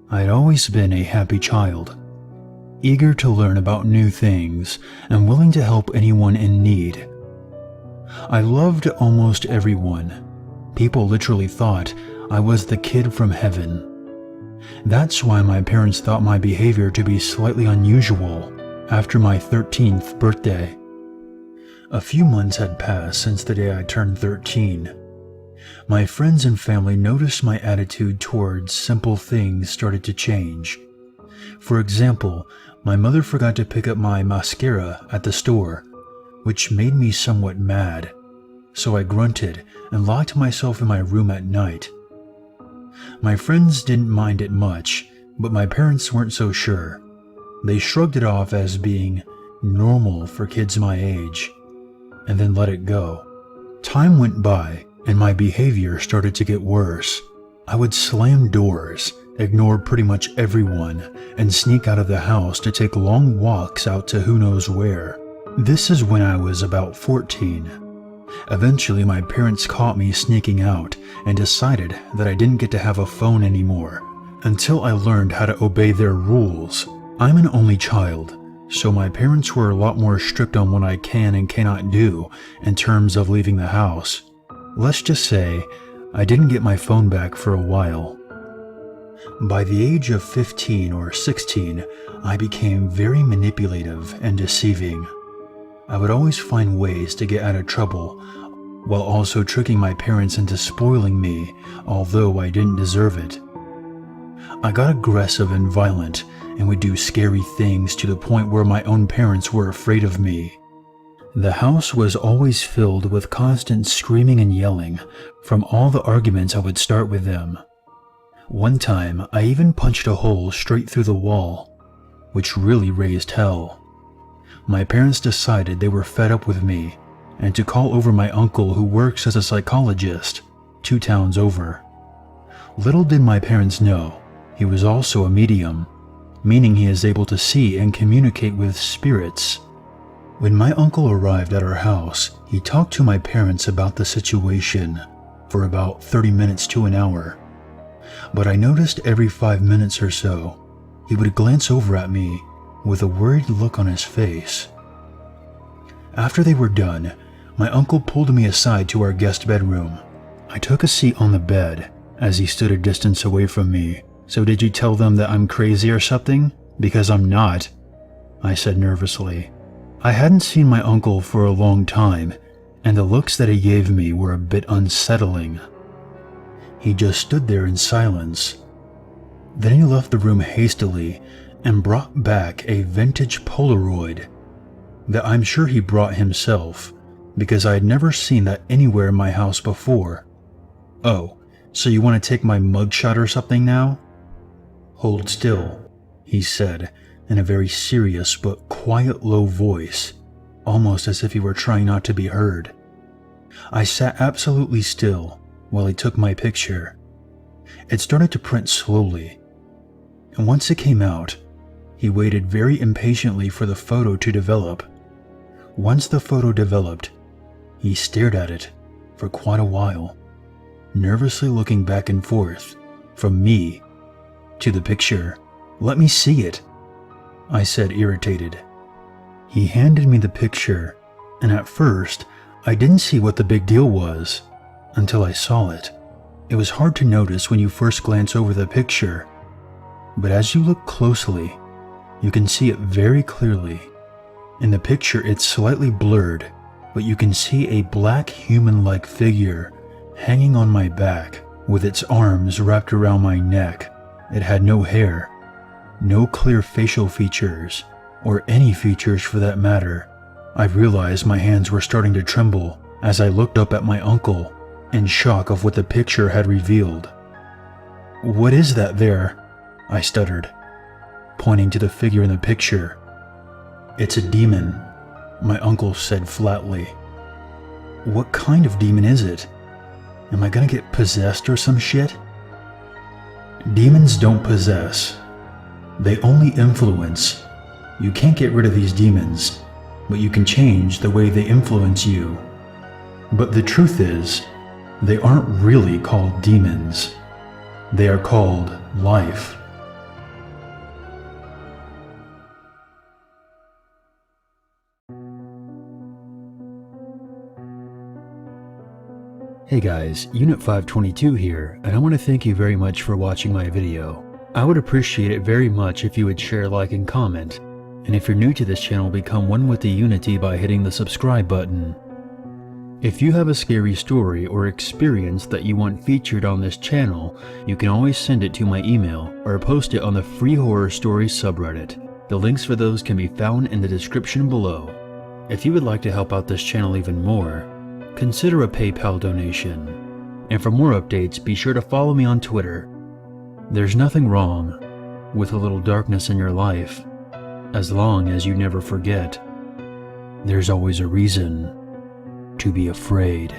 I'd always been a happy child, eager to learn about new things and willing to help anyone in need. I loved almost everyone. People literally thought I was the kid from heaven. That's why my parents thought my behavior to be slightly unusual after my 13th birthday. A few months had passed since the day I turned 13. My friends and family noticed my attitude towards simple things started to change. For example, my mother forgot to pick up my mascara at the store, which made me somewhat mad, so I grunted and locked myself in my room at night. My friends didn't mind it much, but my parents weren't so sure. They shrugged it off as being normal for kids my age, and then let it go. Time went by, and my behavior started to get worse. I would slam doors, ignore pretty much everyone, and sneak out of the house to take long walks out to who knows where. This is when I was about 14. Eventually, my parents caught me sneaking out and decided that I didn't get to have a phone anymore until I learned how to obey their rules. I'm an only child, so my parents were a lot more strict on what I can and cannot do in terms of leaving the house. Let's just say I didn't get my phone back for a while. By the age of 15 or 16, I became very manipulative and deceiving. I would always find ways to get out of trouble, while also tricking my parents into spoiling me, although I didn't deserve it. I got aggressive and violent, and would do scary things to the point where my own parents were afraid of me. The house was always filled with constant screaming and yelling from all the arguments I would start with them. One time, I even punched a hole straight through the wall, which really raised hell. My parents decided they were fed up with me and to call over my uncle who works as a psychologist 2 towns over. Little did my parents know, he was also a medium, meaning he is able to see and communicate with spirits. When my uncle arrived at our house, he talked to my parents about the situation for about 30 minutes to an hour. But I noticed every 5 minutes or so, he would glance over at me with a worried look on his face. After they were done, my uncle pulled me aside to our guest bedroom. I took a seat on the bed as he stood a distance away from me. "So did you tell them that I'm crazy or something? Because I'm not," I said nervously. I hadn't seen my uncle for a long time, and the looks that he gave me were a bit unsettling. He just stood there in silence. Then he left the room hastily and brought back a vintage Polaroid that I'm sure he brought himself, because I had never seen that anywhere in my house before. "Oh, so you want to take my mugshot or something now?" "Hold still," he said in a very serious but quiet low voice, almost as if he were trying not to be heard. I sat absolutely still while he took my picture. It started to print slowly, and once it came out, he waited very impatiently for the photo to develop. Once the photo developed, he stared at it for quite a while, nervously looking back and forth from me to the picture. "Let me see it," I said, irritated. He handed me the picture, and at first, I didn't see what the big deal was until I saw it. It was hard to notice when you first glance over the picture, but as you look closely, you can see it very clearly. In the picture, it's slightly blurred, but you can see a black human-like figure hanging on my back with its arms wrapped around my neck. It had no hair, no clear facial features, or any features for that matter. I realized my hands were starting to tremble as I looked up at my uncle in shock of what the picture had revealed. "What is that there?" I stuttered, pointing to the figure in the picture. "It's a demon," my uncle said flatly. "What kind of demon is it? Am I gonna get possessed or some shit?" "Demons don't possess. They only influence. You can't get rid of these demons, but you can change the way they influence you. But the truth is, they aren't really called demons. They are called life. Hey guys, Unit 522 here, and I want to thank you very much for watching my video. I would appreciate it very much if you would share, like, and comment. And if you're new to this channel, become one with the Unity by hitting the subscribe button. If you have a scary story or experience that you want featured on this channel, you can always send it to my email or post it on the Free Horror Stories subreddit. The links for those can be found in the description below. If you would like to help out this channel even more, consider a PayPal donation. And for more updates, be sure to follow me on Twitter. There's nothing wrong with a little darkness in your life, as long as you never forget there's always a reason to be afraid.